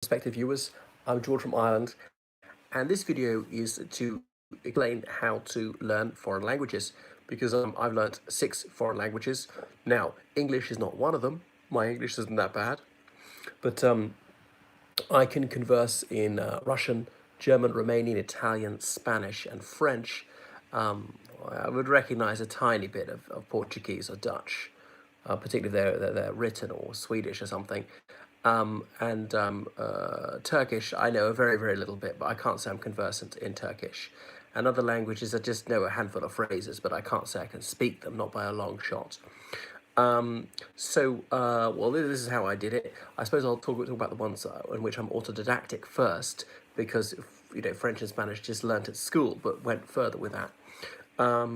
prospective viewers. I'm George from Ireland, and this video is to explain how to learn foreign languages because I've learned 6 foreign languages. Now, English is not one of them. My English isn't that bad, but I can converse in Russian, German, Romanian, Italian, Spanish, and French. I would recognize a tiny bit of Portuguese or Dutch, particularly if they're written, or Swedish or something. And Turkish, I know a very, very little bit, but I can't say I'm conversant in Turkish. And other languages, I just know a handful of phrases, but I can't say I can speak them, not by a long shot. Well, this is how I did it. I suppose I'll talk about the ones in which I'm autodidactic first, because French and Spanish just learnt at school, but went further with that. Let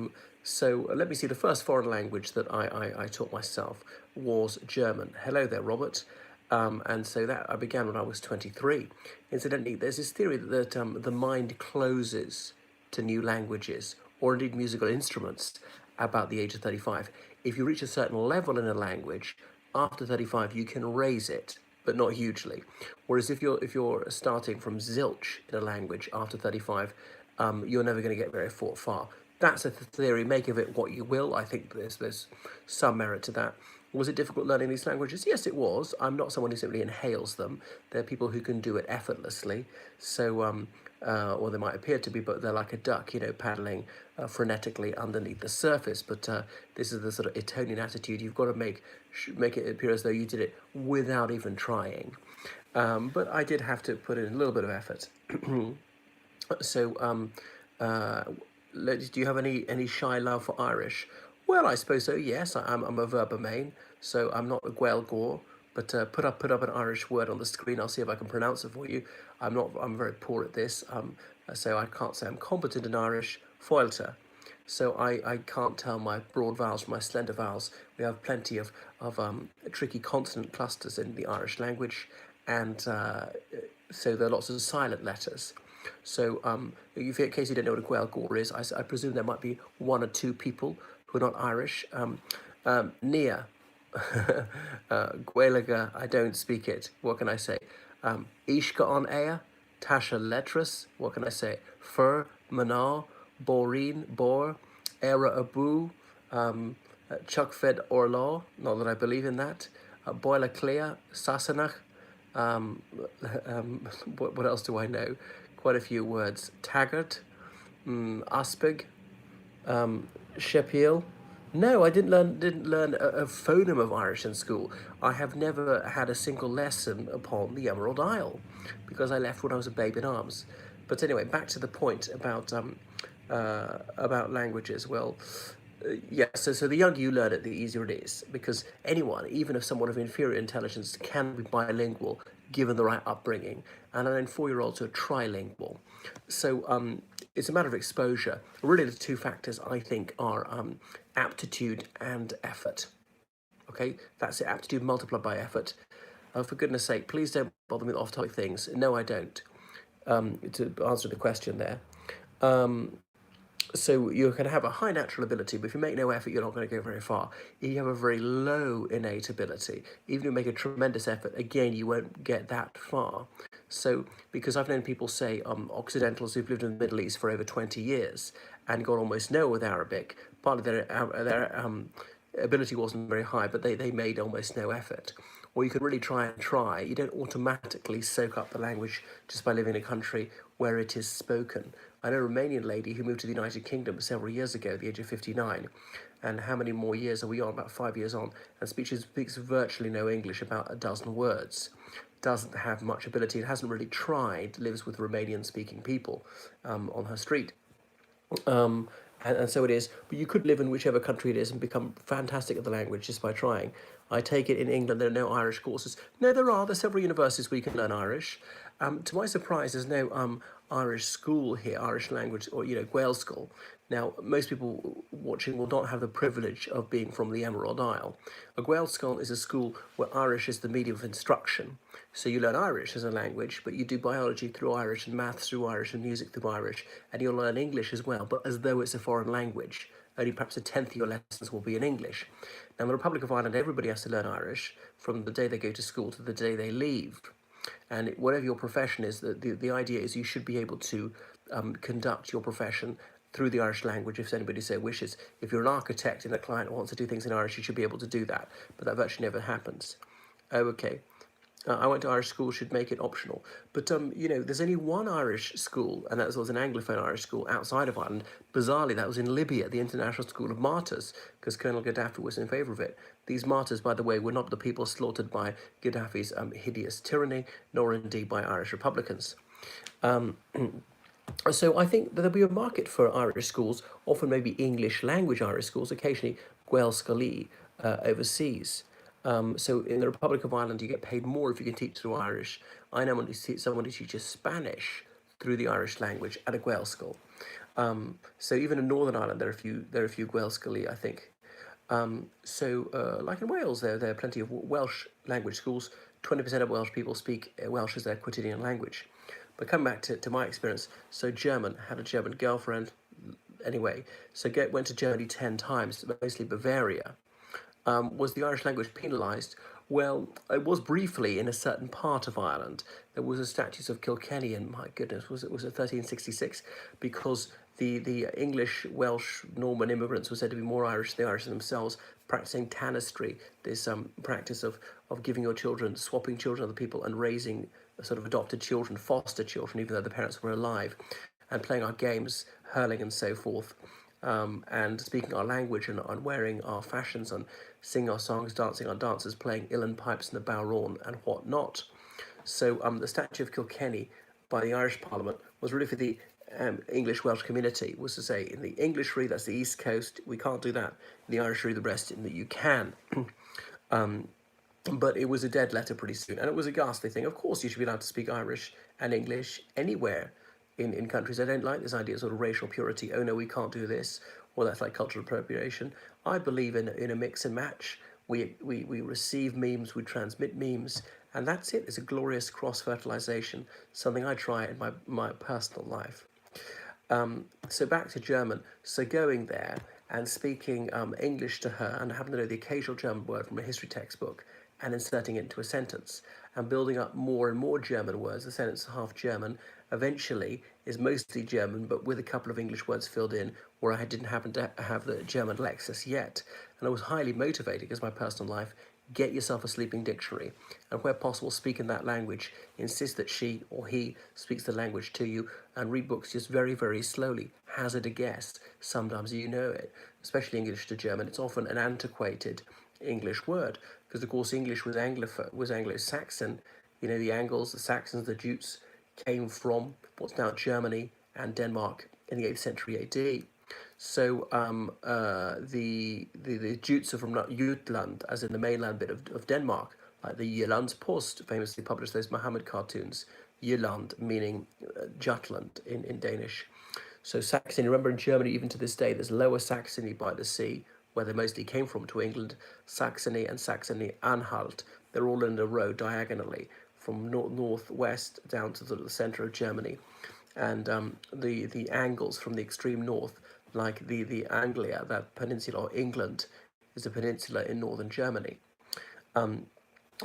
me see. The first foreign language that I taught myself was German. Hello there, Robert. And so that I began when I was 23. Incidentally, there's this theory that the mind closes to new languages or indeed musical instruments about the age of 35. If you reach a certain level in a language, after 35 you can raise it, but not hugely. Whereas if you're starting from zilch in a language after 35, you're never going to get very far. That's a theory. Make of it what you will. I think there's some merit to that. Was it difficult learning these languages? Yes, it was. I'm not someone who simply inhales them. There are people who can do it effortlessly. Or they might appear to be, but they're like a duck, paddling frenetically underneath the surface. But this is the sort of Etonian attitude. You've got to make it appear as though you did it without even trying. But I did have to put in a little bit of effort. So, do you have any shy love for Irish? Well, I suppose so. Yes, I'm a verba main, so I'm not a Gaeilgeoir. But put up an Irish word on the screen. I'll see if I can pronounce it for you. I'm very poor at this. So I can't say I'm competent in Irish. Foilta. So I can't tell my broad vowels from my slender vowels. We have plenty of tricky consonant clusters in the Irish language, and so there are lots of silent letters. So, in case you don't know what a Gaeilgeoir is, I presume there might be one or two people who are not Irish. Nia, Gaeilge, I don't speak it. What can I say? Ishka on air, Tasha letras. What can I say? Fur, Maná, Boreen, Bor, Era Abu, Chuckfed Orlaw. Not that I believe in that. Boiler Clea, Sassenach. What else do I know? Quite a few words. Taggart, Aspig, Shepiel. No, I didn't learn a phoneme of Irish in school. I have never had a single lesson upon the Emerald Isle because I left when I was a babe in arms. But anyway, back to the point about languages. Well, yeah, so the younger you learn it, the easier it is, because anyone, even if someone of inferior intelligence, can be bilingual given the right upbringing, and then 4-year-olds are trilingual. So it's a matter of exposure. Really, the two factors I think are aptitude and effort. Okay, that's it. Aptitude multiplied by effort. For goodness sake, please don't bother me with off-topic things. No, I don't. To answer the question there. So you're going to have a high natural ability, but if you make no effort, you're not going to go very far. If you have a very low innate ability, even if you make a tremendous effort, again, you won't get that far. So, because I've known people say, Occidentals who've lived in the Middle East for over 20 years and got almost nowhere with Arabic, partly their ability wasn't very high, but they made almost no effort. Or you can really try. You don't automatically soak up the language just by living in a country where it is spoken. I know a Romanian lady who moved to the United Kingdom several years ago at the age of 59. And how many more years are we on? About 5 years on. And speaks virtually no English, about a dozen words. Doesn't have much ability. It hasn't really tried. Lives with Romanian-speaking people on her street. And so it is. But you could live in whichever country it is and become fantastic at the language just by trying. I take it in England there are no Irish courses. No, there are. There's several universities where you can learn Irish. To my surprise, there's no Irish school here, Irish language, or Gael school. Now, most people watching will not have the privilege of being from the Emerald Isle. A Gael school is a school where Irish is the medium of instruction. So you learn Irish as a language, but you do biology through Irish and maths through Irish and music through Irish, and you'll learn English as well, but as though it's a foreign language. Only perhaps a tenth of your lessons will be in English. Now, in the Republic of Ireland, everybody has to learn Irish from the day they go to school to the day they leave. And whatever your profession is, the idea is you should be able to conduct your profession through the Irish language if anybody so wishes. If you're an architect and a client wants to do things in Irish, you should be able to do that, but that virtually never happens. Oh, okay. I went to Irish school, should make it optional. But, there's only one Irish school, and that was an Anglophone Irish school outside of Ireland. Bizarrely, that was in Libya, the International School of Martyrs, because Colonel Gaddafi was in favour of it. These martyrs, by the way, were not the people slaughtered by Gaddafi's hideous tyranny, nor indeed by Irish Republicans. So I think that there'll be a market for Irish schools, often maybe English language Irish schools, occasionally Gael Scoilí overseas. So in the Republic of Ireland, you get paid more if you can teach through Irish. I know someone who teaches Spanish through the Irish language at a Gael school. So even in Northern Ireland, there are a few Gael Scoilí, I think. Like in Wales, there are plenty of Welsh language schools. 20% of Welsh people speak Welsh as their quotidian language. But coming back to my experience, so German, had a German girlfriend, anyway, so went to Germany 10 times, mostly Bavaria. Was the Irish language penalised? Well, it was briefly in a certain part of Ireland. There was a statute of Kilkenny, and my goodness, was it 1366? Because the English, Welsh, Norman immigrants were said to be more Irish than the Irish themselves, practicing tanistry, this practice of giving your children, swapping children with other people, and raising sort of adopted children, foster children, even though the parents were alive, and playing our games, hurling and so forth, and speaking our language and wearing our fashions and singing our songs, dancing our dances, playing uilleann pipes in the bowrawn and whatnot. So the Statute of Kilkenny by the Irish Parliament was really for the English Welsh community, was to say in the Englishry, that's the East Coast, we can't do that. In the Irishry, the rest in that you can. But it was a dead letter pretty soon, and it was a ghastly thing. Of course, you should be allowed to speak Irish and English anywhere in countries. I don't like this idea of sort of racial purity. Oh no, we can't do this, or that's like cultural appropriation. I believe in a mix and match. We receive memes, we transmit memes, and that's it. It's a glorious cross fertilization, something I try in my personal life. So back to German. So going there and speaking English to her and having to know the occasional German word from a history textbook and inserting it into a sentence and building up more and more German words. The sentence half German eventually is mostly German, but with a couple of English words filled in where I didn't happen to have the German Lexis yet. And I was highly motivated because my personal life, get yourself a sleeping dictionary, and where possible speak in that language. Insist that she or he speaks the language to you, and read books just very, very slowly. Hazard a guess. Sometimes you know it, especially English to German. It's often an antiquated English word, because of course English was Anglo-Saxon. The Angles, the Saxons, the Jutes came from what's now Germany and Denmark in the 8th century AD. So the Jutes are from Jutland, as in the mainland bit of Denmark, like the Jyllands-Post famously published those Muhammad cartoons. Jylland meaning Jutland in Danish. So Saxony, remember in Germany, even to this day, there's Lower Saxony by the sea, where they mostly came from to England, Saxony and Saxony-Anhalt. They're all in a row diagonally from northwest down to the centre of Germany. And the angles from the extreme north, like the Anglia, that peninsula, or England, is a peninsula in northern Germany.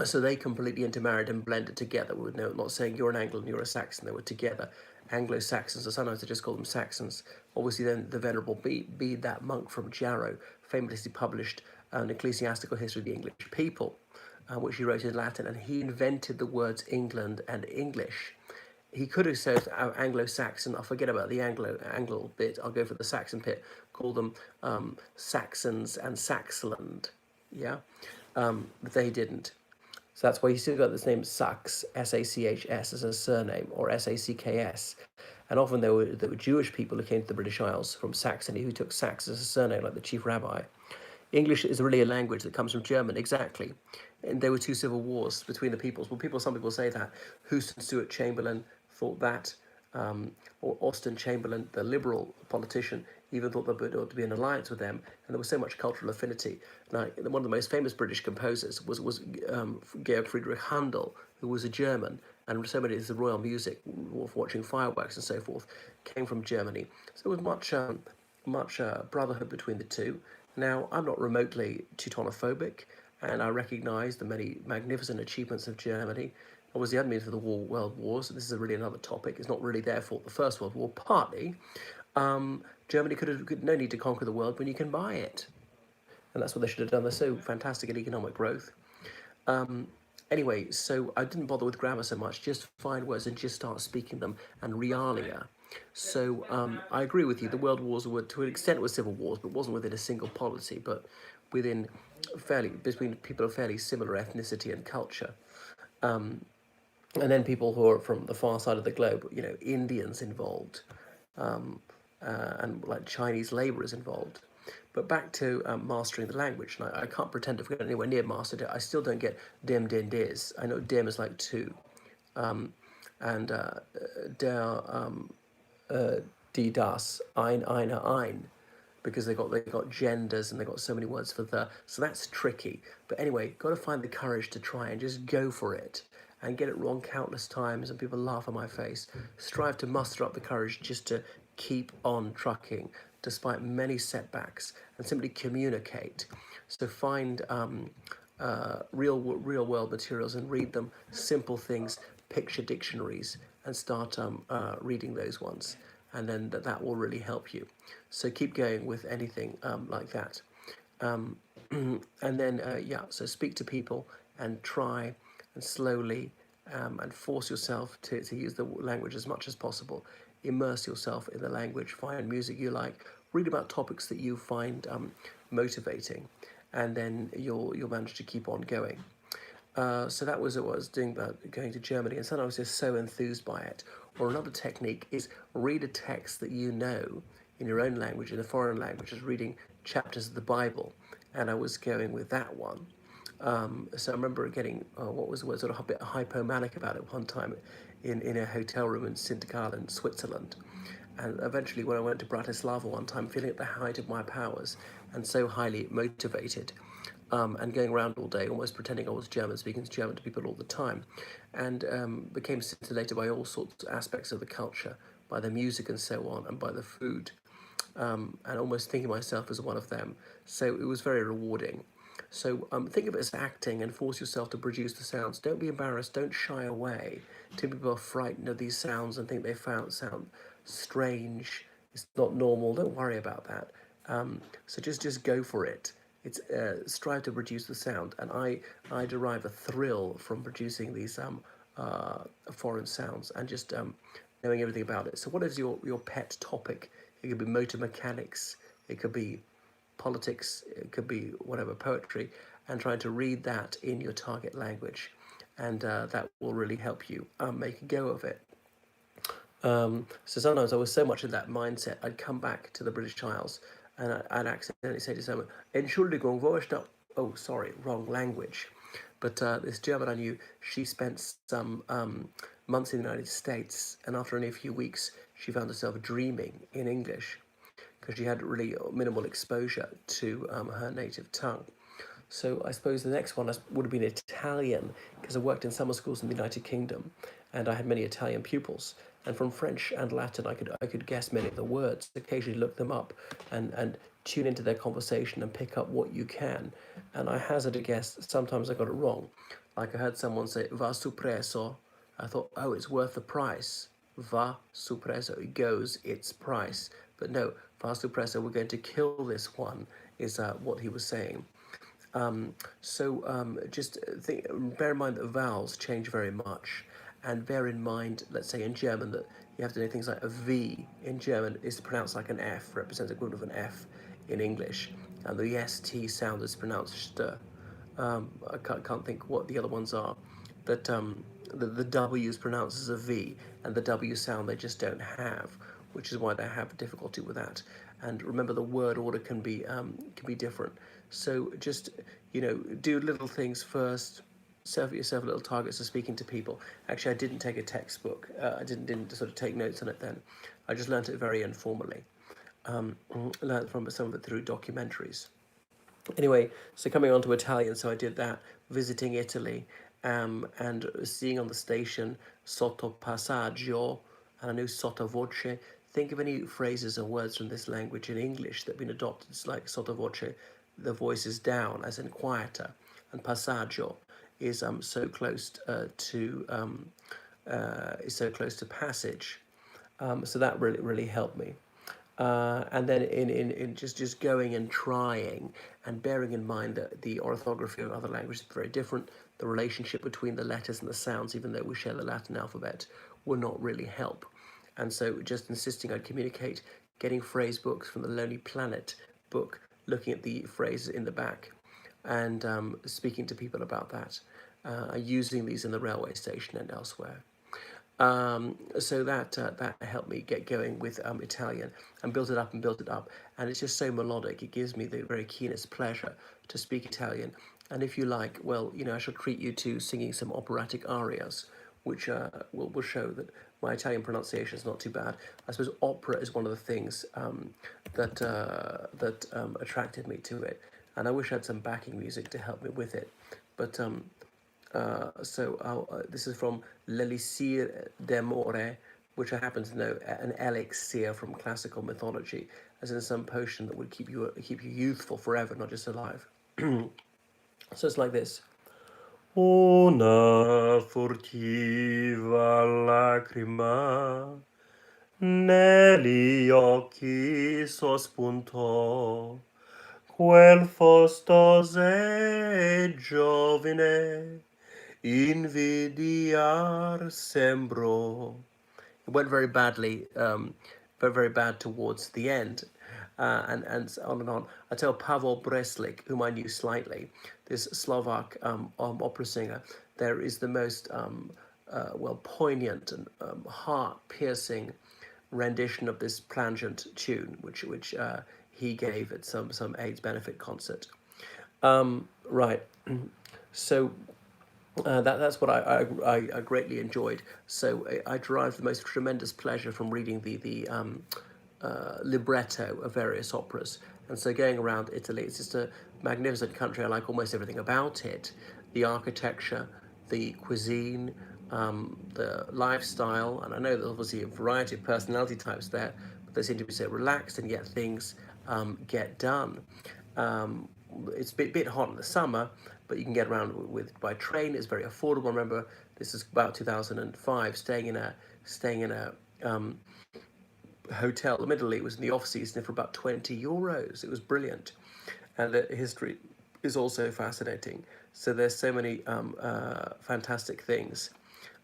So they completely intermarried and blended together. We would know, not saying you're an Anglo and you're a Saxon, they were together. Anglo-Saxons, or sometimes they just call them Saxons. Obviously then the Venerable Bede, that monk from Jarrow, famously published an ecclesiastical history of the English people, which he wrote in Latin, and he invented the words England and English. He could have said Anglo-Saxon. I'll forget about the Anglo bit. I'll go for the Saxon bit. Call them Saxons and Saxland. Yeah, but they didn't. So that's why he still got this name Sachs, S-A-C-H-S, as a surname, or S-A-C-K-S. And often there were Jewish people who came to the British Isles from Saxony who took Sachs as a surname, like the chief rabbi. English is really a language that comes from German, exactly. And there were two civil wars between the peoples. Well, some people say that. Houston Stewart Chamberlain thought that, or Austen Chamberlain, the liberal politician, even thought there ought to be an alliance with them, and there was so much cultural affinity. Now, one of the most famous British composers was Georg Friedrich Handel, who was a German, and so many of the royal music, watching fireworks and so forth, came from Germany. So there was much brotherhood between the two. Now, I'm not remotely Teutonophobic, and I recognise the many magnificent achievements of Germany. obviously hadn't been for the world wars. This is really another topic. It's not really their fault. The First World War, partly, Germany could no need to conquer the world when you can buy it, and that's what they should have done. They're so fantastic at economic growth. Anyway, so I didn't bother with grammar so much. Just find words and just start speaking them, and realia. So I agree with you. The world wars were, to an extent, were civil wars, but wasn't within a single polity, but within fairly between people of fairly similar ethnicity and culture. And then people who are from the far side of the globe, Indians involved, and like Chinese labourers involved. But back to mastering the language, and I can't pretend to have got anywhere near mastered it. I still don't get dim, din, dis. I know dim is like two, and der, die, das, ein, eine, ein, because they got genders and they got so many words for the. So that's tricky. But anyway, got to find the courage to try and just go for it and get it wrong countless times, and people laugh at my face. Strive to muster up the courage just to keep on trucking despite many setbacks, and simply communicate. So find real world materials and read them. Simple things, picture dictionaries, and start reading those ones, and then that will really help you. So keep going with anything like that. And then so speak to people and try and slowly and force yourself to use the language as much as possible. Immerse yourself in the language, find music you like, read about topics that you find motivating, and then you'll manage to keep on going. So that was what I was doing about going to Germany, and suddenly I was just so enthused by it. Or another technique is read a text that you know in your own language, in a foreign language, as reading chapters of the Bible, and I was going with that one. So I remember getting, what was the word, sort of a bit hypomanic about it one time in a hotel room in Sintergalen, Switzerland. And eventually when I went to Bratislava one time, feeling at the height of my powers and so highly motivated, and going around all day almost pretending I was German, speaking German to people all the time, and became scintillated by all sorts of aspects of the culture, by the music and so on, and by the food, and almost thinking myself as one of them. So it was very rewarding. So think of it as acting and force yourself to produce the sounds. Don't be embarrassed. Don't shy away. Too many people are frightened of these sounds and think they sound strange. It's not normal. Don't worry about that. So just go for it. It's strive to produce the sound, and I derive a thrill from producing these foreign sounds and just knowing everything about it. So what is your pet topic? It could be motor mechanics. It could be politics, it could be whatever, poetry, and trying to read that in your target language, and that will really help you make a go of it. So sometimes I was so much in that mindset, I'd come back to the British Isles and I'd accidentally say to someone, Entschuldigung, wo ist da? Oh, sorry, wrong language. But this German I knew, she spent some months in the United States, and after only a few weeks, she found herself dreaming in English because she had really minimal exposure to her native tongue. So I suppose the next one would have been Italian, because I worked in summer schools in the United Kingdom, and I had many Italian pupils. And from French and Latin, I could guess many of the words, occasionally look them up, and tune into their conversation and pick up what you can. And I hazard a guess. Sometimes I got it wrong. Like I heard someone say "va su preso." I thought, oh, it's worth the price. Va su preso, it goes, its price. But no, va su preso, we're going to kill this one, is what he was saying. Just bear in mind that vowels change very much, and bear in mind, let's say in German, that you have to know things like a V in German is pronounced like an F, represents the equivalent of an F in English, and the ST sound is pronounced st. I can't think what the other ones are, but the W is pronounced as a V, and the W sound they just don't have, which is why they have difficulty with that. And remember, the word order can be different. So just do little things first. Set yourself little targets of speaking to people. Actually, I didn't take a textbook. I didn't sort of take notes on it then. I just learnt it very informally. Learned from some of it through documentaries. Anyway, so coming on to Italian, so I did that, visiting Italy, and seeing on the station sotto passaggio, and I knew sottovoce. Think of any phrases or words from this language in English that have been adopted. It's like sottovoce, the voice is down, as in quieter, and passaggio is so close to is so close to passage. So that really helped me. And then in just going and trying and bearing in mind that the orthography of other languages is very different, the relationship between the letters and the sounds, even though we share the Latin alphabet, will not really help. And so just insisting I'd communicate, getting phrase books from the Lonely Planet book, looking at the phrases in the back, and speaking to people about that, using these in the railway station and elsewhere. So that helped me get going with Italian and built it up and built it up. And it's just so melodic. It gives me the very keenest pleasure to speak Italian. And if you like, well, I shall treat you to singing some operatic arias, which will show that my Italian pronunciation is not too bad. I suppose opera is one of the things that attracted me to it. And I wish I had some backing music to help me with it. But this is from L'Elixir d'Amore, which I happen to know an elixir from classical mythology, as in some potion that would keep you youthful forever, not just alive. So it's like this. Una furtiva lacrima negli occhi sospuntò, quel fostose giovine invidiar sembrò. It went very badly, very bad towards the end, and on and on. I tell Pavel Breslik, whom I knew slightly, this Slovak opera singer, there is the most poignant and heart-piercing rendition of this plangent tune, which he gave at some AIDS benefit concert. Right. So that's what I greatly enjoyed. So I derived the most tremendous pleasure from reading the libretto of various operas. And so going around Italy, it's just a magnificent country. I like almost everything about it: the architecture, the cuisine, the lifestyle. And I know there's obviously a variety of personality types there, but they seem to be so relaxed, and yet things get done. Um, it's a bit hot in the summer, but you can get around by train. It's very affordable. I remember this is about 2005, staying in a hotel. Admittedly, it was in the off season for about €20. It was brilliant, and the history is also fascinating. So there's so many fantastic things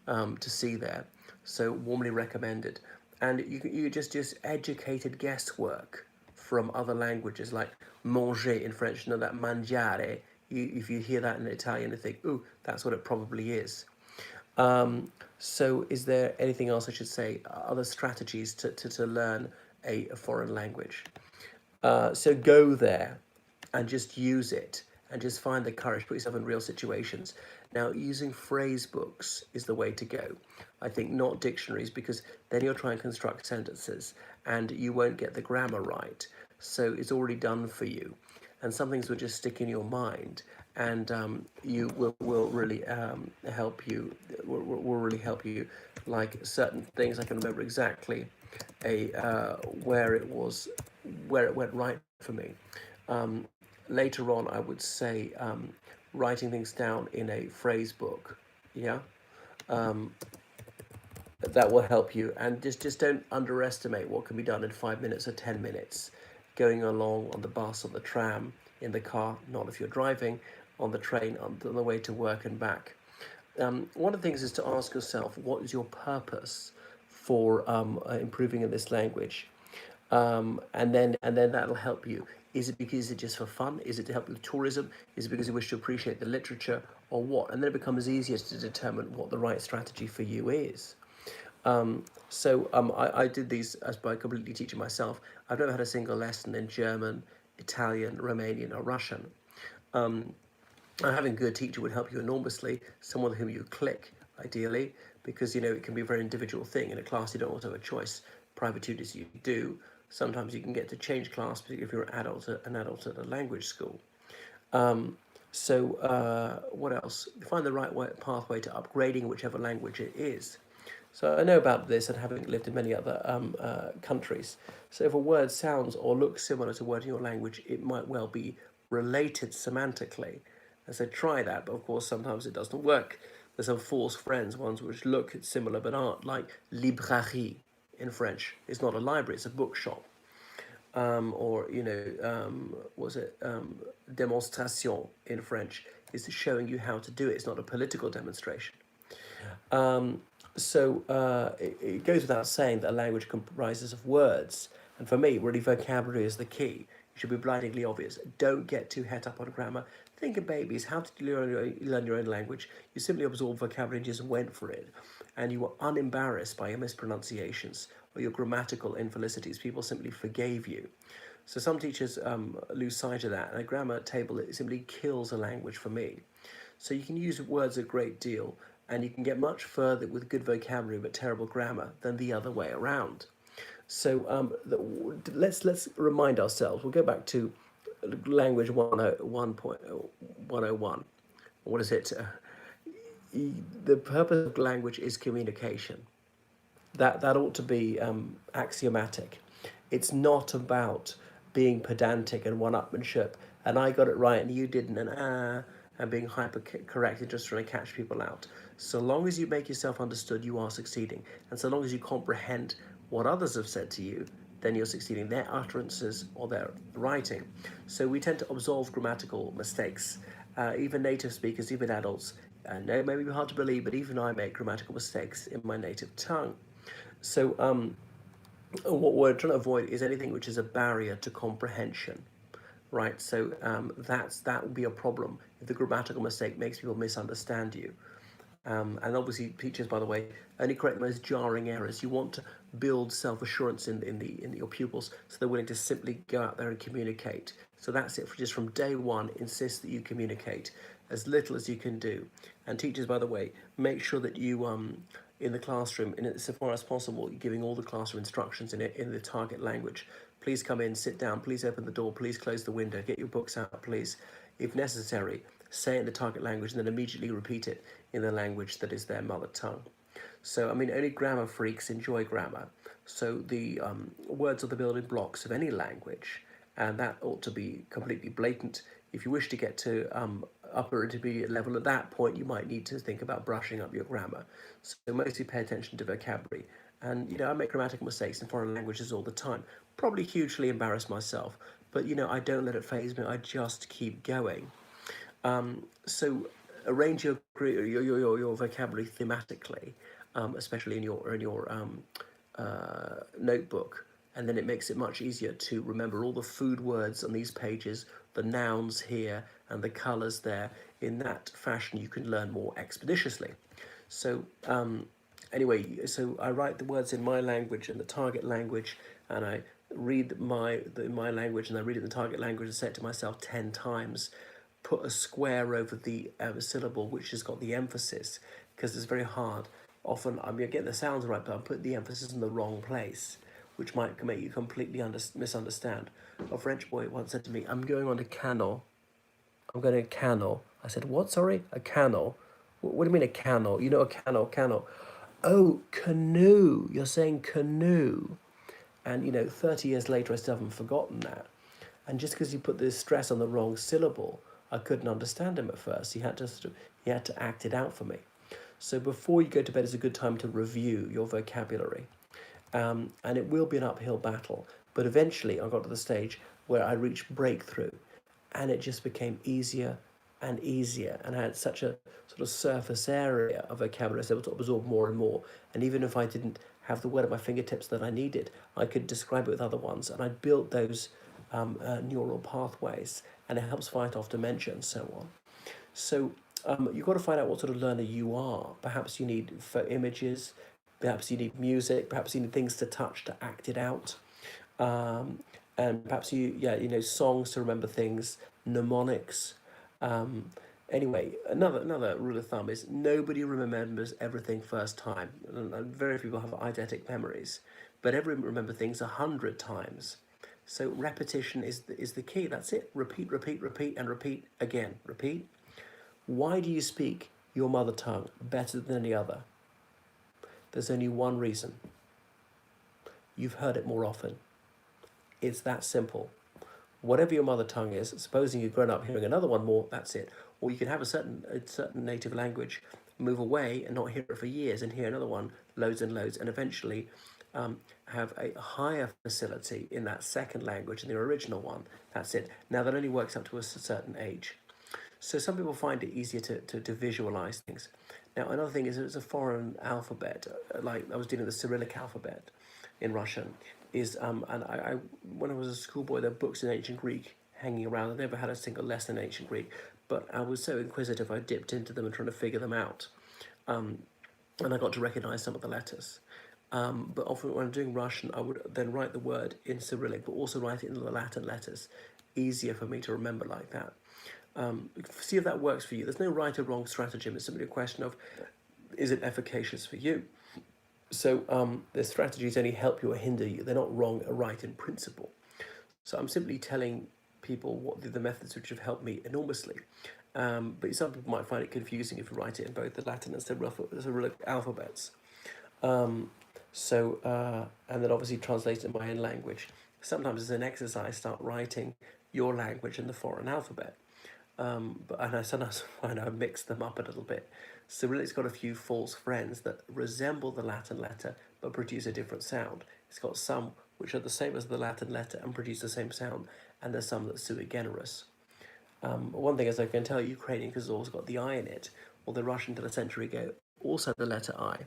to see there. So warmly recommended. And you just educated guesswork from other languages, like manger in French. You know that mangiare. If you hear that in Italian, you think, "Ooh, that's what it probably is." So is there anything else I should say? Other strategies to learn a foreign language? So go there and just use it and just find the courage, put yourself in real situations. Now, using phrase books is the way to go. I think not dictionaries, because then you'll try and construct sentences and you won't get the grammar right. So it's already done for you. And some things will just stick in your mind, and you will really help you. Will really help you. Like certain things, I can remember exactly where it was, where it went right for me. Um, Later on, I would say writing things down in a phrase book, yeah, that will help you. And just don't underestimate what can be done in 5 minutes or 10 minutes. Going along on the bus, on the tram, in the car, not if you're driving, on the train, on the way to work and back. One of the things is to ask yourself, what is your purpose for improving in this language? And then that'll help you. Is it just for fun? Is it to help with tourism? Is it because you wish to appreciate the literature, or what? And then it becomes easier to determine what the right strategy for you is. I did these as by completely teaching myself. I've never had a single lesson in German, Italian, Romanian, or Russian. Having a good teacher would help you enormously, someone with whom you click, ideally, because it can be a very individual thing. In a class, you don't always have a choice. Private tutors, you do. Sometimes you can get to change class, particularly if you're an adult at a language school. What else? Find the right pathway to upgrading whichever language it is. So I know about this, and having lived in many other countries. So if a word sounds or looks similar to a word in your language, it might well be related semantically. And so try that, but of course sometimes it doesn't work. There's some false friends, ones which look similar but aren't, like librairie in French. It's not a library, it's a bookshop. Or, was it démonstration in French? Is showing you how to do it. It's not a political demonstration. Um, it goes without saying that a language comprises of words. And for me, really, vocabulary is the key. It should be blindingly obvious. Don't get too het up on grammar. Think of babies. How did you learn your own language? You simply absorbed vocabulary and just went for it. And you were unembarrassed by your mispronunciations or your grammatical infelicities. People simply forgave you. So some teachers lose sight of that. And a grammar table, it simply kills a language for me. So you can use words a great deal, and you can get much further with good vocabulary but terrible grammar than the other way around. So let's remind ourselves. We'll go back to language 101.101. What is it? The purpose of language is communication. That ought to be axiomatic. It's not about being pedantic and one-upmanship, and I got it right and you didn't, and being hyper correct and just trying to catch people out. So long as you make yourself understood, you are succeeding. And so long as you comprehend what others have said to you, then you're succeeding, their utterances or their writing. So we tend to absolve grammatical mistakes. Even native speakers, even adults, I know it may be hard to believe, but even I make grammatical mistakes in my native tongue. So what we're trying to avoid is anything which is a barrier to comprehension, right? So that would be a problem if the grammatical mistake makes people misunderstand you. And obviously, teachers, by the way, only correct the most jarring errors. You want to build self-assurance in your pupils, so they're willing to simply go out there and communicate. So that's it. Just from day one, insist that you communicate as little as you can do. And teachers, by the way, make sure that you in the classroom, in so far as possible, you're giving all the classroom instructions in the target language. Please come in, sit down. Please open the door. Please close the window. Get your books out, please, if necessary. Say it in the target language and then immediately repeat it in the language that is their mother tongue. So, I mean, only grammar freaks enjoy grammar. So the words are the building blocks of any language, and that ought to be completely blatant. If you wish to get to upper intermediate level, at that point you might need to think about brushing up your grammar. So mostly pay attention to vocabulary. And, I make grammatical mistakes in foreign languages all the time. Probably hugely embarrass myself, but, I don't let it faze me. I just keep going. So arrange your vocabulary thematically, especially in your notebook, and then it makes it much easier to remember all the food words on these pages, the nouns here, and the colours there. In that fashion, you can learn more expeditiously. So anyway, so I write the words in my language and the target language, and I read my language and I read it in the target language and say it to myself 10 times. Put a square over the syllable which has got the emphasis, because it's very hard. Often I'm getting the sounds right, but I'm putting the emphasis in the wrong place, which might make you completely misunderstand. A French boy once said to me, I'm going on a canal. I'm going to a canal. I said, what, sorry? A canal? What do you mean a canal? You know a canal. Oh, canoe. You're saying canoe. And, 30 years later, I still haven't forgotten that. And just because he put the stress on the wrong syllable, I couldn't understand him at first. He had to act it out for me. So before you go to bed is a good time to review your vocabulary. And it will be an uphill battle. But eventually I got to the stage where I reached breakthrough, and it just became easier and easier. And I had such a sort of surface area of vocabulary, I was able to absorb more and more. And even if I didn't have the word at my fingertips that I needed, I could describe it with other ones. And I built those neural pathways, and it helps fight off dementia and so on. So you've got to find out what sort of learner you are. Perhaps you need images, perhaps you need music, perhaps you need things to touch to act it out, and perhaps songs to remember things, mnemonics. Anyway, another rule of thumb is nobody remembers everything first time. And very few people have eidetic memories, but everyone remember things 100 times. So repetition is the key. That's it. Repeat, and repeat again. Repeat. Why do you speak your mother tongue better than any other? There's only one reason. You've heard it more often. It's that simple. whatever your mother tongue is, supposing you've grown up hearing another one more, that's it. Or you can have a certain native language, move away and not hear it for years, and hear another one loads and loads, and eventually have a higher facility in that second language than the original one. That's it. Now that only works up to a certain age. So some people find it easier to visualize things. Now another thing is it's a foreign alphabet, like I was dealing with the Cyrillic alphabet in Russian, and I when I was a schoolboy there were books in ancient Greek hanging around. I never had a single lesson in ancient Greek, but I was so inquisitive I dipped into them and trying to figure them out, and I got to recognize some of the letters. But often when I'm doing Russian, I would then write the word in Cyrillic, but also write it in the Latin letters. Easier for me to remember like that. See if that works for you. There's no right or wrong stratagem. It's simply a question of, is it efficacious for you? So the strategies only help you or hinder you. They're not wrong or right in principle. So I'm simply telling people what the methods which have helped me enormously. But some people might find it confusing if you write it in both the Latin and Cyrillic alphabets. And then obviously translate it in my own language. Sometimes as an exercise, start writing your language in the foreign alphabet. And I sometimes find I mix them up a little bit. Cyrillic's got a few false friends that resemble the Latin letter but produce a different sound. It's got some which are the same as the Latin letter and produce the same sound, and there's some that's sui generis. One thing is I can tell Ukrainian because it's always got the I in it, or the Russian till a century ago also had the letter I.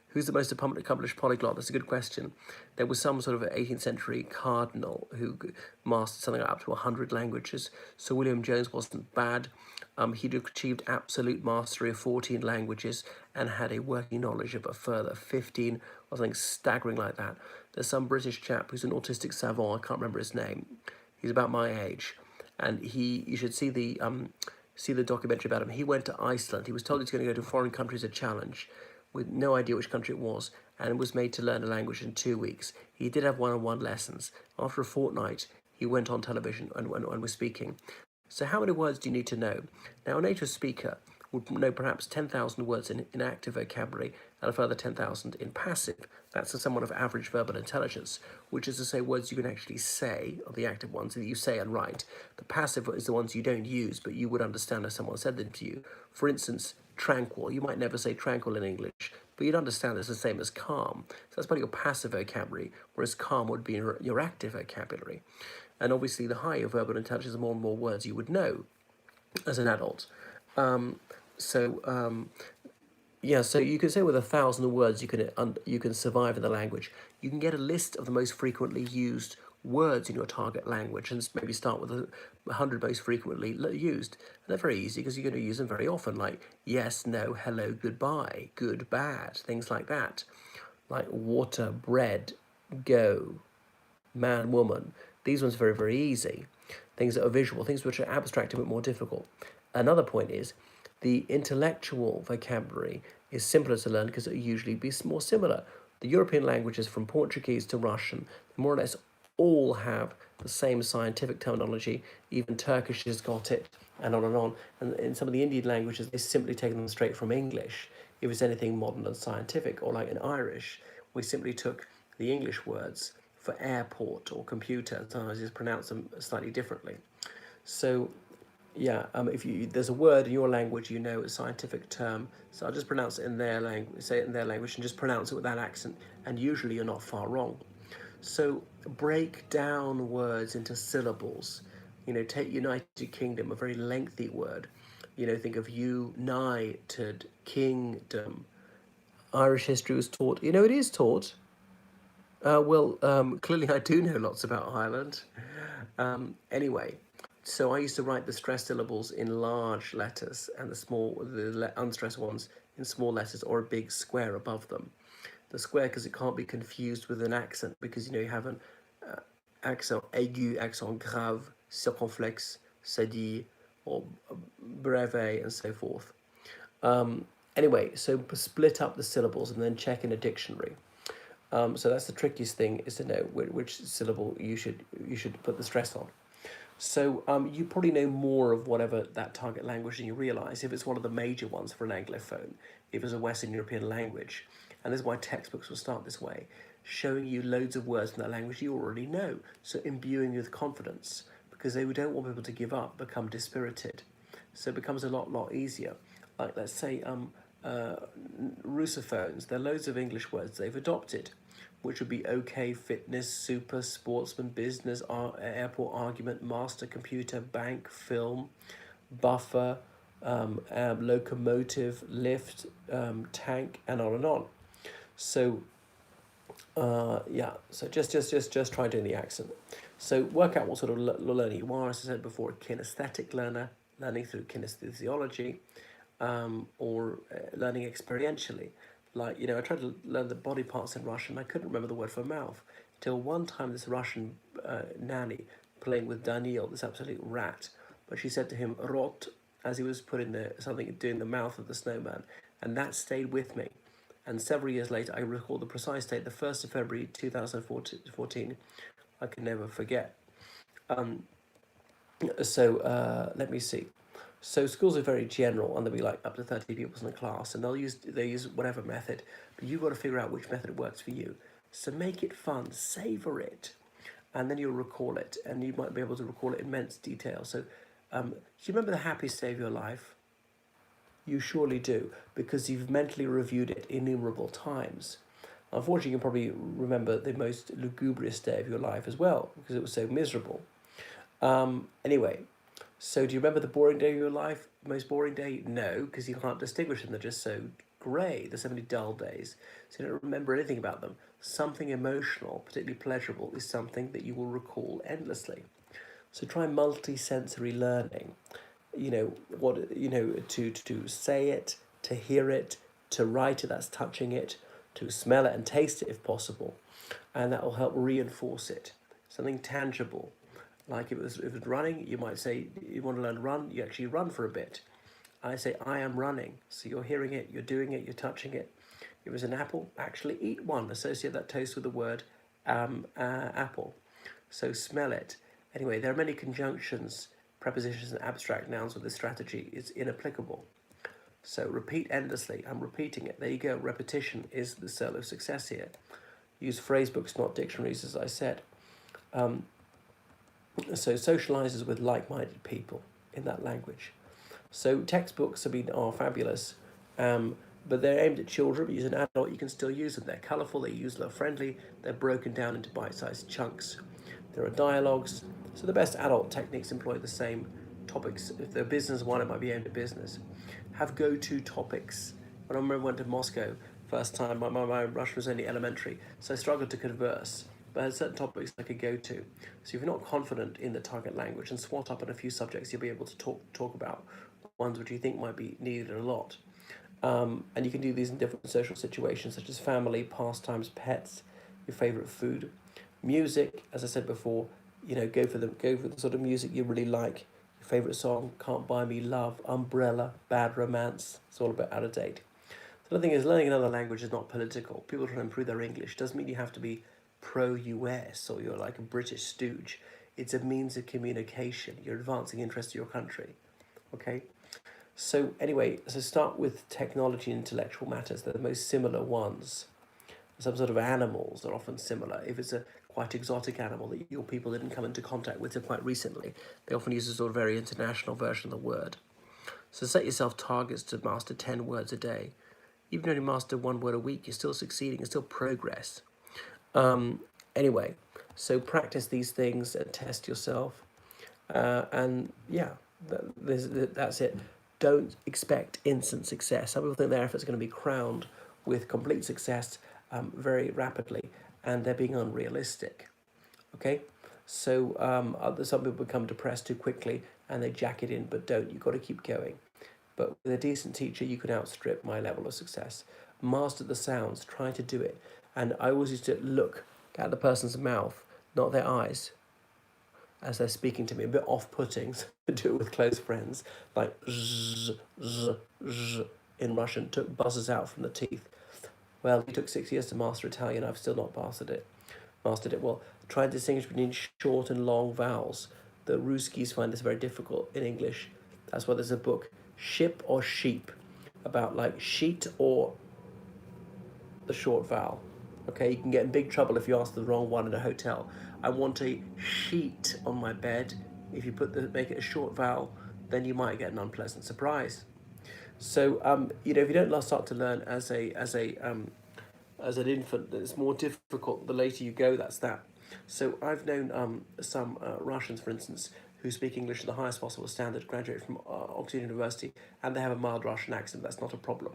Who's the most accomplished polyglot? That's a good question. There was some sort of 18th century cardinal who mastered something like up to 100 languages. Sir William Jones wasn't bad. He'd achieved absolute mastery of 14 languages and had a working knowledge of a further 15 or something staggering like that. There's some British chap who's an autistic savant, I can't remember his name. He's about my age. And you should see the documentary about him. He went to Iceland. He was told he was going to go to foreign countries as a challenge, with no idea which country it was, and was made to learn a language in 2 weeks. He did have one-on-one lessons. After a fortnight, he went on television and was speaking. So how many words do you need to know? Now, a native speaker would know perhaps 10,000 words in active vocabulary and a further 10,000 in passive. That's someone of average verbal intelligence, which is to say words you can actually say, are the active ones that you say and write. The passive is the ones you don't use, but you would understand if someone said them to you. For instance, tranquil. You might never say tranquil in English, but you'd understand it's the same as calm. So that's part of your passive vocabulary, whereas calm would be your active vocabulary. And obviously, the higher your verbal intelligence, the more and more words you would know as an adult. So you can say with 1,000 words you can survive in the language. You can get a list of the most frequently used words in your target language and maybe start with 100 most frequently used. And they're very easy because you're going to use them very often, like yes, no, hello, goodbye, good, bad, things like that. Like water, bread, go, man, woman. These ones are very, very easy. Things that are visual, things which are abstract, a bit more difficult. Another point is the intellectual vocabulary is simpler to learn because it will usually be more similar. The European languages from Portuguese to Russian more or less all have the same scientific terminology. Even Turkish has got it, and on and on. And in some of the Indian languages, they simply take them straight from English. If it's anything modern and scientific, or like in Irish, we simply took the English words for airport or computer. Sometimes just pronounce them slightly differently. So yeah, if there's a word in your language, a scientific term, so I'll just pronounce it in their language, say it in their language, and just pronounce it with that accent, and usually you're not far wrong. So break down words into syllables. Take United Kingdom, a very lengthy word. Think of United Kingdom. Irish history was taught. It is taught. Clearly I do know lots about Ireland. Anyway, so I used to write the stressed syllables in large letters and the unstressed ones in small letters or a big square above them. The square because it can't be confused with an accent because you have an accent aigu, accent grave, circonflexe, cédille, or breve, and so forth. Anyway, so split up the syllables and then check in a dictionary. So that's the trickiest thing, is to know which syllable you should put the stress on. So you probably know more of whatever that target language than you realise, if it's one of the major ones for an Anglophone, if it's a Western European language. And this is why textbooks will start this way, showing you loads of words in that language you already know, so imbuing you with confidence. because they don't want people to give up, become dispirited. So it becomes a lot easier. Like, let's say Russophones, there are loads of English words they've adopted, which would be okay, fitness, super, sportsman, business, airport, argument, master, computer, bank, film, buffer, locomotive, lift, tank, and on and on. So yeah, so just try doing the accent. So work out what sort of learner you are. As I said before, a kinesthetic learner, learning through kinesthesiology, or learning experientially. Like, I tried to learn the body parts in Russian. I couldn't remember the word for mouth till one time this Russian nanny playing with Daniel, this absolute rat, but she said to him "rot" as he was putting doing the mouth of the snowman, and that stayed with me. And several years later, I recall the precise date, the 1st of February 2014. I can never forget. So let me see. So schools are very general, and there'll be like up to 30 pupils in a class, and they use whatever method, but you've got to figure out which method works for you. So make it fun, savor it, and then you'll recall it, and you might be able to recall it in immense detail. So, do you remember the happiest day of your life? You surely do, because you've mentally reviewed it innumerable times. Unfortunately, you can probably remember the most lugubrious day of your life as well, because it was so miserable. Anyway, so do you remember the boring day of your life? Most boring day? No, because you can't distinguish them. They're just so grey. There's so many dull days. So you don't remember anything about them. Something emotional, particularly pleasurable, is something that you will recall endlessly. So try multi-sensory learning. To say it, to hear it, to write it, that's touching it, to smell it and taste it if possible. And that will help reinforce it. Something tangible. Like if it was running, you might say you want to learn to run, you actually run for a bit. I say I am running. So you're hearing it, you're doing it, you're touching it. If it was an apple, actually eat one. Associate that taste with the word apple. So smell it. Anyway, there are many conjunctions, prepositions, and abstract nouns where this strategy is inapplicable. So repeat endlessly. I'm repeating it. There you go. Repetition is the soul of success here. Use phrase books, not dictionaries, as I said. So socializes with like-minded people in that language. So textbooks are fabulous, but they're aimed at children. But as an adult, you can still use them. They're colourful, they're user-friendly, they're broken down into bite-sized chunks. There are dialogues. So the best adult techniques employ the same topics. If they're business one, it might be aimed at business. Have go-to topics. When I remember I went to Moscow first time, my Russian was only elementary, so I struggled to converse. But I had certain topics I could go to. So if you're not confident in the target language and swat up on a few subjects, you'll be able to talk about ones which you think might be needed a lot. And you can do these in different social situations, such as family, pastimes, pets, your favourite food, music. As I said before, go for the sort of music you really like. Your favourite song, Can't Buy Me Love, Umbrella, Bad Romance. It's all a bit out of date. So the thing is, learning another language is not political. People trying to improve their English doesn't mean you have to be pro-US or you're like a British stooge. It's a means of communication. You're advancing interest to your country. Okay? So anyway, so start with technology and intellectual matters. They're the most similar ones. Some sort of animals are often similar. If it's a quite exotic animal that your people didn't come into contact with until quite recently, they often use a sort of very international version of the word. So set yourself targets to master 10 words a day. Even if you master 1 word a week, you're still succeeding, it's still progress. Anyway, so practice these things and test yourself. And yeah, that's it. Don't expect instant success. Some people think their efforts are going to be crowned with complete success very rapidly, and they're being unrealistic. Okay? So some people become depressed too quickly and they jack it in, but don't. You've got to keep going. But with a decent teacher, you can outstrip my level of success. Master the sounds, try to do it. And I always used to look at the person's mouth, not their eyes, as they're speaking to me. A bit off-putting, so I do it with close friends, like zzz, zzz, zzz, in Russian, took buzzes out from the teeth. Well, it took 6 years to master Italian. I've still not mastered it. Well, try to distinguish between short and long vowels. The Ruskies find this very difficult in English. That's why there's a book, Ship or Sheep, about like sheet or the short vowel. Okay, you can get in big trouble if you ask the wrong one in a hotel. I want a sheet on my bed, If you make it a short vowel, then you might get an unpleasant surprise. So if you don't start to learn as an infant, it's more difficult. The later you go, that's that. So I've known some Russians, for instance, who speak English at the highest possible standard, graduate from Oxford University, and they have a mild Russian accent. That's not a problem.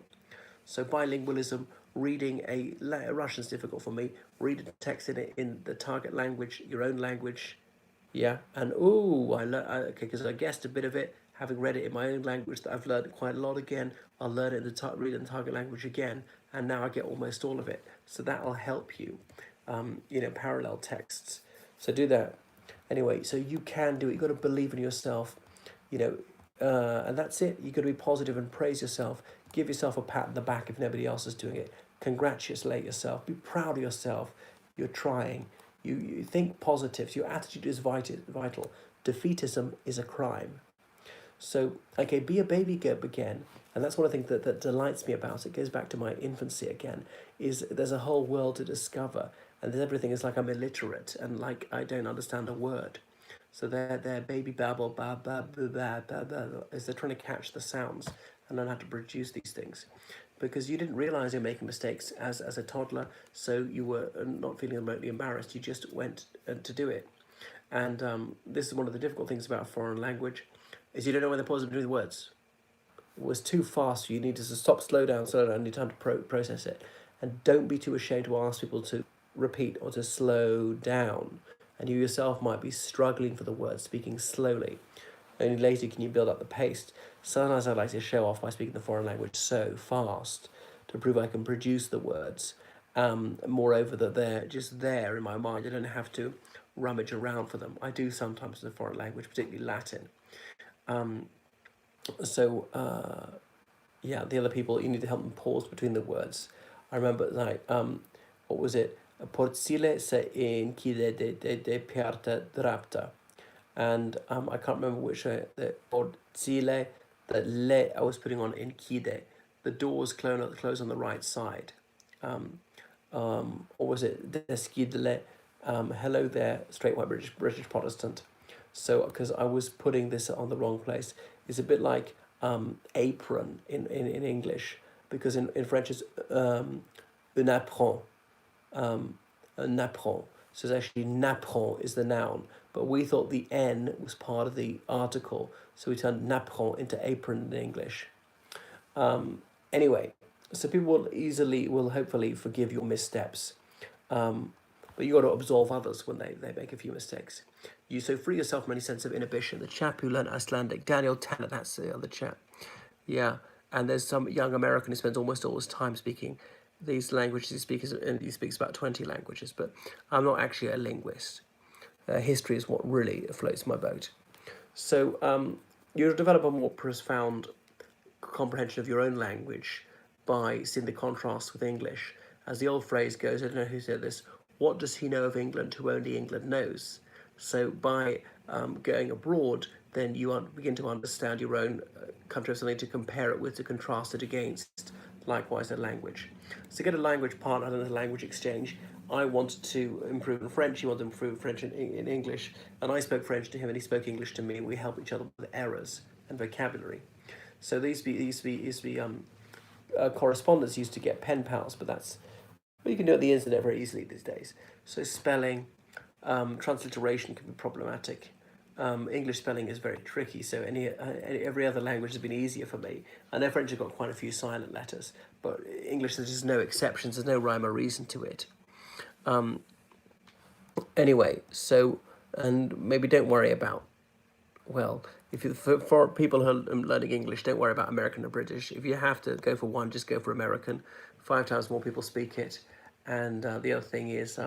So bilingualism, reading a Russian's difficult for me. Read a text in the target language, your own language. Yeah, and okay, because I guessed a bit of it, having read it in my own language that I've learned quite a lot again. I'll learn it in read it in the target language again, and now I get almost all of it. So that'll help you, parallel texts. So do that. Anyway, so you can do it. You've got to believe in yourself, you know, and that's it. You've got to be positive and praise yourself. Give yourself a pat on the back if nobody else is doing it. Congratulate yourself. Be proud of yourself. You're trying. You think positive. Your attitude is vital. Defeatism is a crime. So, okay, be a baby goat again. And that's one of the things that delights me about it. Goes back to my infancy again, is there's a whole world to discover. And everything is like I'm illiterate and like I don't understand a word. So they're baby babble, ba ba ba ba ba ba, as they're trying to catch the sounds and learn how to produce these things. Because you didn't realize you're making mistakes as a toddler, so you were not feeling remotely embarrassed. You just went to do it. And this is one of the difficult things about a foreign language, is you don't know when the pause between the words. It was too fast. You need to stop, slow down, need time to process it. And don't be too ashamed to ask people to repeat or to slow down. And you yourself might be struggling for the words, speaking slowly. Only later can you build up the pace. Sometimes I'd like to show off by speaking the foreign language so fast to prove I can produce the words. Moreover, that they're just there in my mind. I don't have to rummage around for them. I do sometimes in the foreign language, particularly Latin. The other people, you need to help them pause between the words. I remember, what was it? Porțile se închide de piartă dreaptă. And I can't remember which the porțile, the le I was putting on închide. The doors close on the right side. Or was it deschidele? Hello there, straight white British Protestant. So, because I was putting this on the wrong place. It's a bit like apron in English, because in French it's un apron. Napron. So it's actually napron is the noun, but we thought the N was part of the article, so we turned napron into apron in English. Anyway, so people will hopefully forgive your missteps, but you got to absolve others when they make a few mistakes. You so free yourself from any sense of inhibition. The chap who learned Icelandic, Daniel Tanner, that's the other chap. Yeah, and there's some young American who spends almost all his time speaking these languages. He speaks about 20 languages, but I'm not actually a linguist. History is what really floats my boat. So you'll develop a more profound comprehension of your own language by seeing the contrast with English. As the old phrase goes, I don't know who said this, what does he know of England who only England knows? So by going abroad, then you begin to understand your own country of something to compare it with, to contrast it against. Likewise, a language. So get a language partner and a language exchange. I wanted to improve in French, he wanted to improve French in English, and I spoke French to him and he spoke English to me. We help each other with errors and vocabulary. So these used to be correspondence used to get pen pals, but you can do it on the internet very easily these days. So spelling, transliteration can be problematic. English spelling is very tricky, so every other language has been easier for me. I know French has got quite a few silent letters, but English, there's just no exceptions, there's no rhyme or reason to it. Anyway, so, and maybe don't worry about, for people who are learning English, don't worry about American or British. If you have to go for one, just go for American. 5 times more people speak it. And the other thing is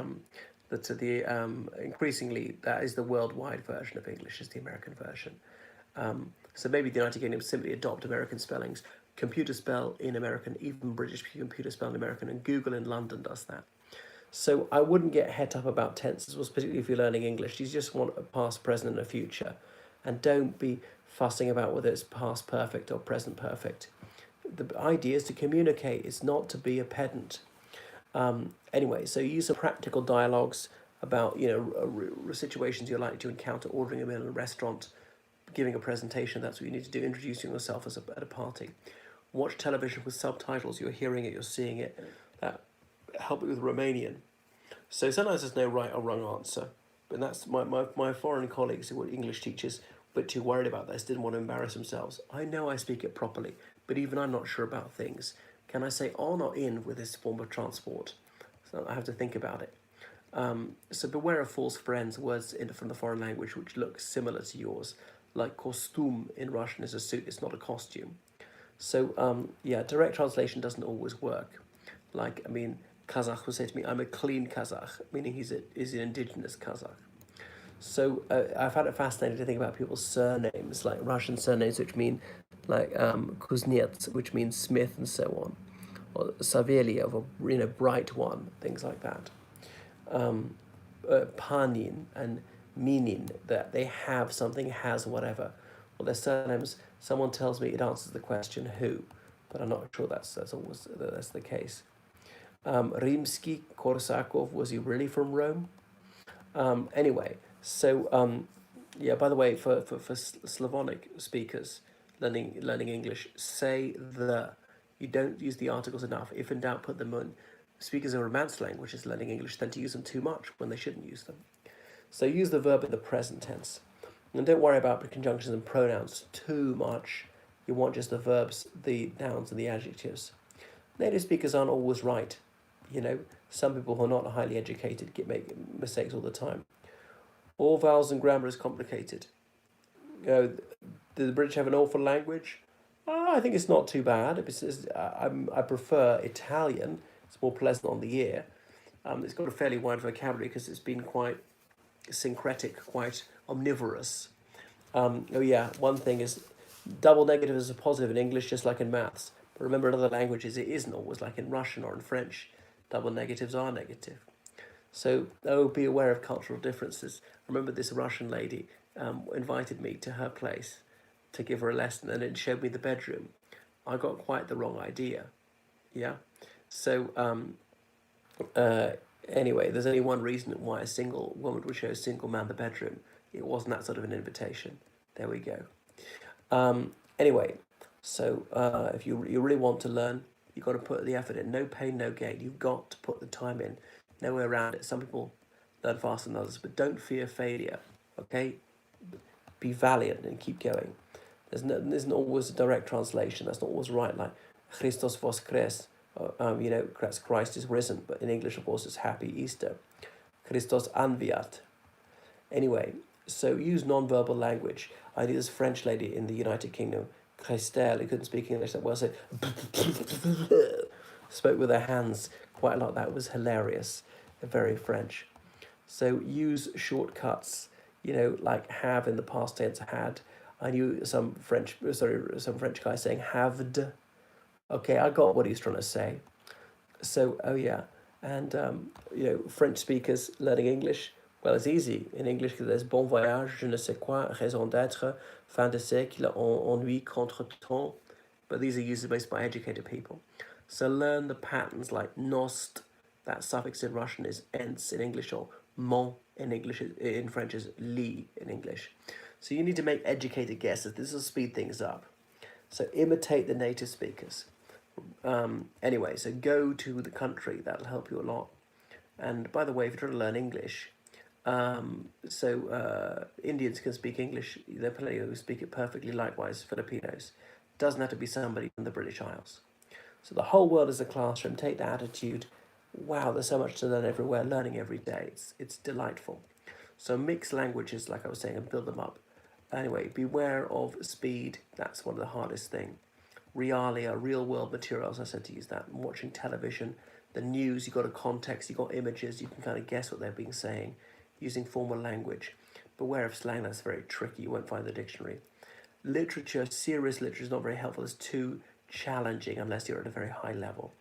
increasingly that is the worldwide version of English, is the American version. So maybe the United Kingdom simply adopt American spellings, computer spell in American, even British computer spell in American, and Google in London does that. So I wouldn't get het up about tenses, particularly if you're learning English. You just want a past, present, and a future. And don't be fussing about whether it's past perfect or present perfect. The idea is to communicate, it's not to be a pedant. Anyway, so use some practical dialogues. about situations you're likely to encounter: ordering a meal in a restaurant, giving a presentation. That's what you need to do. Introducing yourself at a party. Watch television with subtitles. You're hearing it. You're seeing it. That help you with Romanian. So sometimes there's no right or wrong answer. But that's my foreign colleagues who were English teachers were too worried about this, didn't want to embarrass themselves. I know I speak it properly, but even I'm not sure about things. Can I say on or in with this form of transport? So I have to think about it. So beware of false friends, words from the foreign language which look similar to yours, like costume in Russian is a suit, it's not a costume. So yeah, direct translation doesn't always work. Like, I mean, Kazakh will say to me, I'm a clean Kazakh, meaning he's an indigenous Kazakh. So I found it fascinating to think about people's surnames, like Russian surnames, which mean like Kuznets, which means Smith, and so on, or Saveliev, or bright one, things like that. Panin and Minin, that they have something, has whatever. Well, their surnames. Someone tells me it answers the question who, but I'm not sure that's always that's the case. Rimsky Korsakov, was he really from Rome? Anyway, so yeah. By the way, for Slavonic speakers learning English, say the. You don't use the articles enough. If in doubt, put them in. Speakers of Romance languages learning English tend to use them too much when they shouldn't use them. So use the verb in the present tense. And don't worry about the conjunctions and pronouns too much. You want just the verbs, the nouns, and the adjectives. Native speakers aren't always right. Some people who are not highly educated make mistakes all the time. All vowels and grammar is complicated. Do the British have an awful language? I think it's not too bad. I prefer Italian. It's more pleasant on the ear. It's got a fairly wide vocabulary because it's been quite syncretic, quite omnivorous. Oh yeah, one thing is double negative is a positive in English, just like in maths. But remember, in other languages, it isn't always, like in Russian or in French. Double negatives are negative. So, be aware of cultural differences. I remember this Russian lady invited me to her place to give her a lesson, and it showed me the bedroom. I got quite the wrong idea. Yeah. So, anyway, there's only one reason why a single woman would show a single man the bedroom. It wasn't that sort of an invitation. There we go. Anyway, so if you really want to learn, you've got to put the effort in. No pain, no gain. You've got to put the time in. No way around it. Some people learn faster than others, but don't fear failure. Okay, be valiant and keep going. There's not always a direct translation. That's not always right. Like Christos voskres, Christ is risen. But in English, of course, it's Happy Easter. Christos anviat. Anyway, so use non-verbal language. I knew this French lady in the United Kingdom, Christelle, who couldn't speak English that well, so spoke with her hands quite a lot. That was hilarious, very French. So use shortcuts, like have in the past tense, had. I knew some French guy saying haved. Okay, I got what he's trying to say. So, oh yeah, and French speakers learning English. Well, it's easy in English because there's bon voyage, je ne sais quoi, raison d'être, fin de siècle, ennui, contretemps. But these are used most by educated people. So learn the patterns like nost, that suffix in Russian is ens in English, or mon in English, in French is li in English. So you need to make educated guesses. This will speed things up. So imitate the native speakers. Anyway, so go to the country. That'll help you a lot. And by the way, if you're trying to learn English, Indians can speak English. There are plenty who speak it perfectly. Likewise, Filipinos. Doesn't have to be somebody from the British Isles. So the whole world is a classroom. Take that attitude. Wow, there's so much to learn everywhere. Learning every day. It's delightful. So mix languages, like I was saying, and build them up. Anyway, beware of speed. That's one of the hardest things. Realia, real world materials. I said to use that. Watching television, the news. You've got a context. You've got images. You can kind of guess what they're being saying. Using formal language. Beware of slang. That's very tricky. You won't find the dictionary. Literature, serious literature is not very helpful. It's too challenging unless you're at a very high level.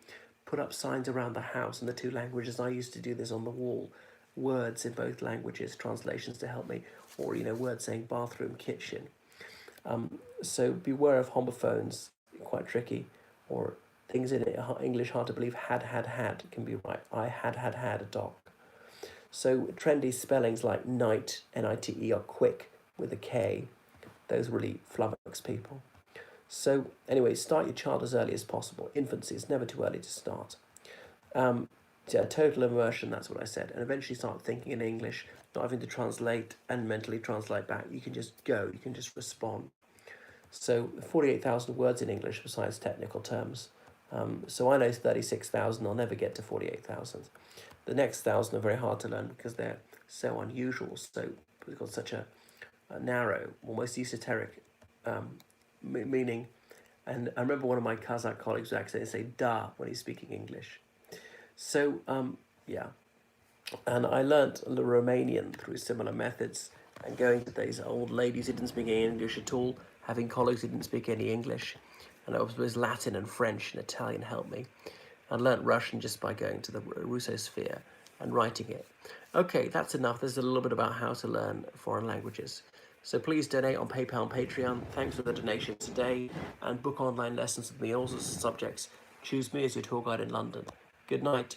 Put up signs around the house in the two languages. I used to do this on the wall. Words in both languages, translations to help me, or words saying bathroom, kitchen. So beware of homophones, quite tricky, or things in English hard to believe. Had can be right. I had a dog. So trendy spellings like night, N-I-T-E, or quick with a K, those really flummox people. So anyway, start your child as early as possible. Infancy is never too early to start. Yeah, total immersion, that's what I said. And eventually start thinking in English, not having to translate and mentally translate back. You can just go, you can just respond. So 48,000 words in English besides technical terms. So I know 36,000, I'll never get to 48,000. The next 1,000 are very hard to learn because they're so unusual, so they've got such a narrow, almost esoteric meaning. And I remember one of my Kazakh colleagues would actually say da when he's speaking English. So, yeah. And I learnt Romanian through similar methods and going to these old ladies who didn't speak any English at all, having colleagues who didn't speak any English. And I was Latin and French and Italian helped me. I learnt Russian just by going to the Russosphere and writing it. Okay, that's enough. There's a little bit about how to learn foreign languages. So please donate on PayPal and Patreon. Thanks for the donations today. And book online lessons with me on all sorts of subjects. Choose me as your tour guide in London. Good night.